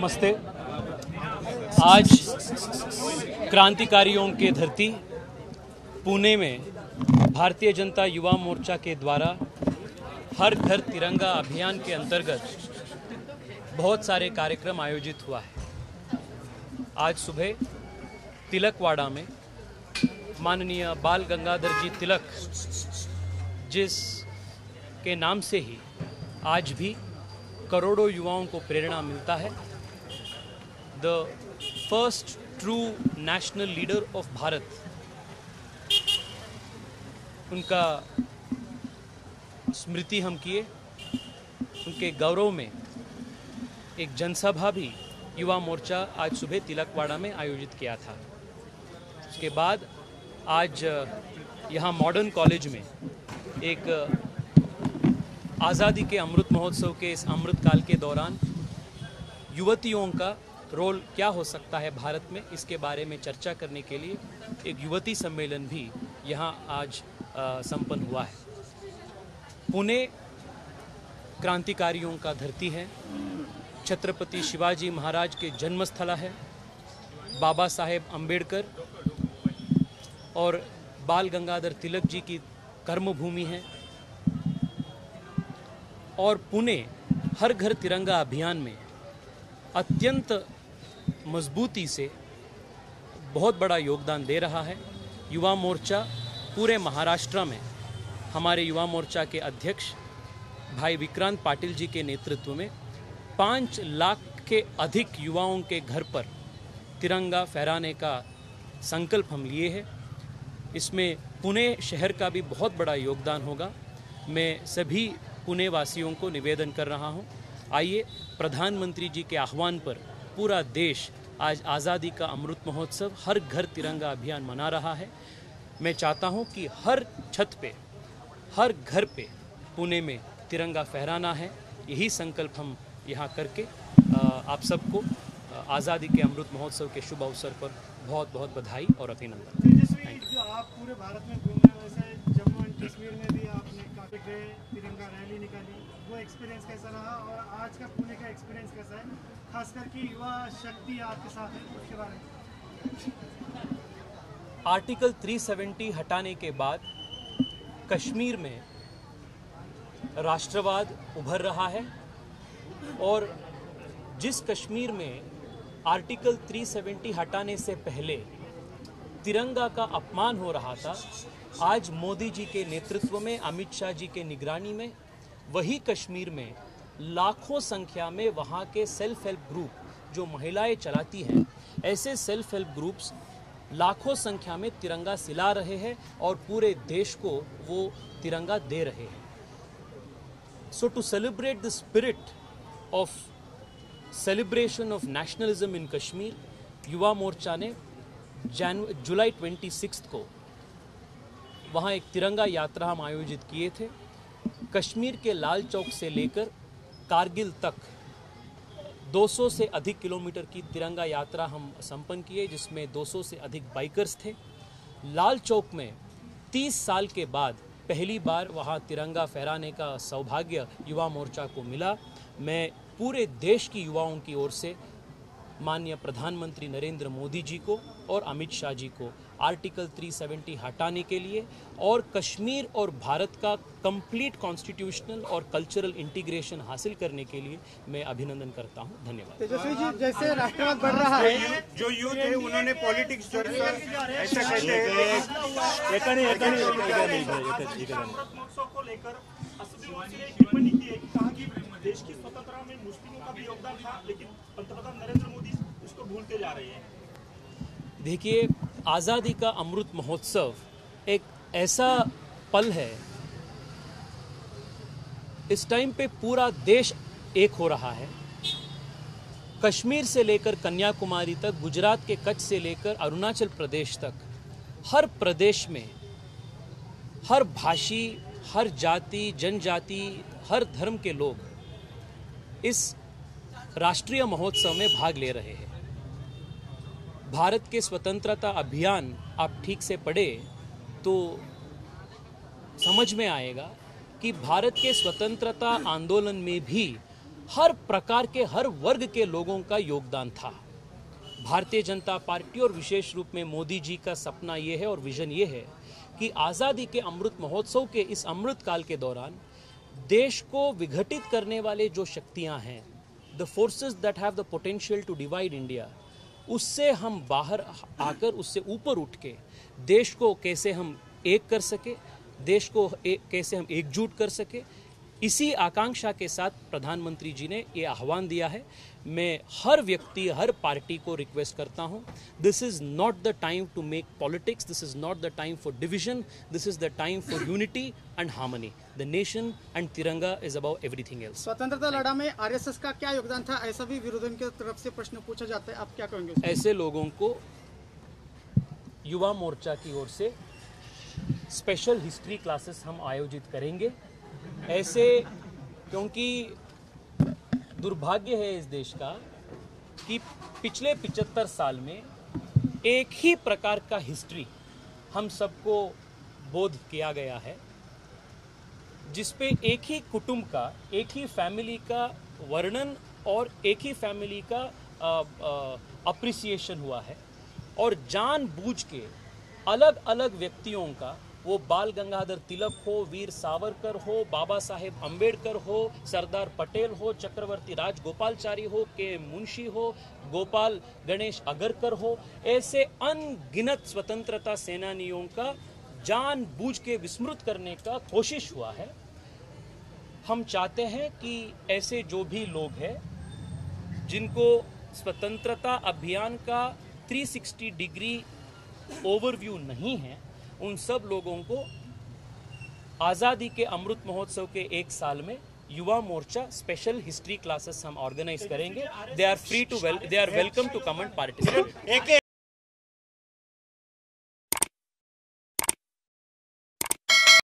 नमस्ते। आज क्रांतिकारियों के धरती पुणे में भारतीय जनता युवा मोर्चा के द्वारा हर घर तिरंगा अभियान के अंतर्गत बहुत सारे कार्यक्रम आयोजित हुआ है। आज सुबह तिलकवाड़ा में माननीय बाल गंगाधर जी तिलक जिस के नाम से ही आज भी करोड़ों युवाओं को प्रेरणा मिलता है। The first true national leader of Bharat, उनका स्मृति हम किए। उनके गौरव में एक जनसभा भी युवा मोर्चा आज सुबह तिलकवाड़ा में आयोजित किया था। उसके बाद आज यहाँ मॉडर्न कॉलेज में एक आज़ादी के अमृत महोत्सव के इस अमृत काल के दौरान युवतियों का रोल क्या हो सकता है भारत में, इसके बारे में चर्चा करने के लिए एक युवती सम्मेलन भी यहाँ आज संपन्न हुआ है। पुणे क्रांतिकारियों का धरती है, छत्रपति शिवाजी महाराज के जन्मस्थल है, बाबा साहेब अम्बेडकर और बाल गंगाधर तिलक जी की कर्मभूमि है। और पुणे हर घर तिरंगा अभियान में अत्यंत मजबूती से बहुत बड़ा योगदान दे रहा है। युवा मोर्चा पूरे महाराष्ट्र में हमारे युवा मोर्चा के अध्यक्ष भाई विक्रांत पाटिल जी के नेतृत्व में 5 लाख के अधिक युवाओं के घर पर तिरंगा फहराने का संकल्प हम लिए हैं। इसमें पुणे शहर का भी बहुत बड़ा योगदान होगा। मैं सभी पुणे वासियों को निवेदन कर रहा हूं, आइए प्रधानमंत्री जी के आह्वान पर पूरा देश आज आज़ादी का अमृत महोत्सव हर घर तिरंगा अभियान मना रहा है। मैं चाहता हूं कि हर छत पे, हर घर पे पुणे में तिरंगा फहराना है। यही संकल्प हम यहाँ करके आप सबको आज़ादी के अमृत महोत्सव के शुभ अवसर पर बहुत बहुत बधाई और अभिनंदन। जो आप पूरे भारत में घूमने, वैसे जम्मू एंड कश्मीर में भी आपने काफी गए, तिरंगा रैली निकाली, वो एक्सपीरियंस कैसा रहा और आज का पुणे का एक्सपीरियंस कैसा है, खासकर कि युवा शक्ति आपके साथ है, उसके बारे में? आर्टिकल 370 हटाने के बाद कश्मीर में राष्ट्रवाद उभर रहा है और जिस कश्मीर में आर्टिकल 370 हटाने से पहले तिरंगा का अपमान हो रहा था, आज मोदी जी के नेतृत्व में, अमित शाह जी के निगरानी में वही कश्मीर में लाखों संख्या में वहाँ के सेल्फ हेल्प ग्रुप जो महिलाएं चलाती हैं, ऐसे सेल्फ हेल्प ग्रुप्स लाखों संख्या में तिरंगा सिला रहे हैं और पूरे देश को वो तिरंगा दे रहे हैं। So to celebrate the spirit of celebration of nationalism in Kashmir, Yuva Morcha ने जुलाई 26 को वहाँ एक तिरंगा यात्रा हम आयोजित किए थे। कश्मीर के लाल चौक से लेकर कारगिल तक 200 से अधिक किलोमीटर की तिरंगा यात्रा हम संपन्न किए, जिसमें 200 से अधिक बाइकर्स थे। लाल चौक में 30 साल के बाद पहली बार वहाँ तिरंगा फहराने का सौभाग्य युवा मोर्चा को मिला। मैं पूरे देश की युवाओं की ओर से माननीय प्रधानमंत्री नरेंद्र मोदी जी को और अमित शाह जी को आर्टिकल 370 हटाने के लिए और कश्मीर और भारत का कंप्लीट कॉन्स्टिट्यूशनल और कल्चरल इंटीग्रेशन हासिल करने के लिए मैं अभिनंदन करता हूं। धन्यवाद। तेजस्वी जी, जैसे राष्ट्रवाद बढ़ रहा है, जो यूथ है उन्होंने पॉलिटिक्स ऐसा कहते हैं। देश की स्वतंत्रता में मुस्लिमों का भी योगदान था, लेकिन पंतप्रधान नरेंद्र मोदी उसको भूलते जा रहे हैं। देखिए, आज़ादी का अमृत महोत्सव एक ऐसा पल है, इस टाइम पे पूरा देश एक हो रहा है। कश्मीर से लेकर कन्याकुमारी तक, गुजरात के कच्छ से लेकर अरुणाचल प्रदेश तक, हर प्रदेश में हर भाषी, हर जाति, जनजाति, हर धर्म के लोग इस राष्ट्रीय महोत्सव में भाग ले रहे हैं। भारत के स्वतंत्रता अभियान आप ठीक से पढ़े तो समझ में आएगा कि भारत के स्वतंत्रता आंदोलन में भी हर प्रकार के, हर वर्ग के लोगों का योगदान था। भारतीय जनता पार्टी और विशेष रूप में मोदी जी का सपना ये है और विजन ये है कि आज़ादी के अमृत महोत्सव के इस अमृत काल के दौरान देश को विघटित करने वाले जो शक्तियां हैं, the forces that have the potential to divide India, उससे हम बाहर आकर, उससे ऊपर उठ के देश को कैसे हम एक कर सके, देश को कैसे हम एकजुट कर सके, इसी आकांक्षा के साथ प्रधानमंत्री जी ने ये आह्वान दिया है। मैं हर व्यक्ति, हर पार्टी को रिक्वेस्ट करता हूं, this is not the time to make politics, this is not the time for division, this is the time for unity and harmony. The nation and tiranga is about everything else. स्वतंत्रता लड़ा में RSS का क्या योगदान था, ऐसा भी विरोधियों की तरफ से प्रश्न पूछा जाता है, आप क्या कहेंगे? ऐसे लोगों को युवा मोर्चा की ओर से स्पेशल हिस्ट्री क्लासेस हम आयोजित करेंगे। ऐसे, क्योंकि दुर्भाग्य है इस देश का कि पिछले 75 साल में एक ही प्रकार का हिस्ट्री हम सबको बोध किया गया है, जिसपे एक ही कुटुंब का, एक ही फैमिली का वर्णन और एक ही फैमिली का अप्रिसिएशन हुआ है, और जानबूझ के अलग अलग व्यक्तियों का, वो बाल गंगाधर तिलक हो, वीर सावरकर हो, बाबा साहेब अंबेडकर हो, सरदार पटेल हो, चक्रवर्ती राजगोपालचारी हो, के मुंशी हो, गोपाल गणेश अगरकर हो, ऐसे अनगिनत स्वतंत्रता सेनानियों का जानबूझ के विस्मृत करने का कोशिश हुआ है। हम चाहते हैं कि ऐसे जो भी लोग हैं जिनको स्वतंत्रता अभियान का 360 डिग्री ओवरव्यू नहीं है, उन सब लोगों को आज़ादी के अमृत महोत्सव के एक साल में Yuva Morcha special history classes हम ऑर्गेनाइज करेंगे। They are welcome to come and participate.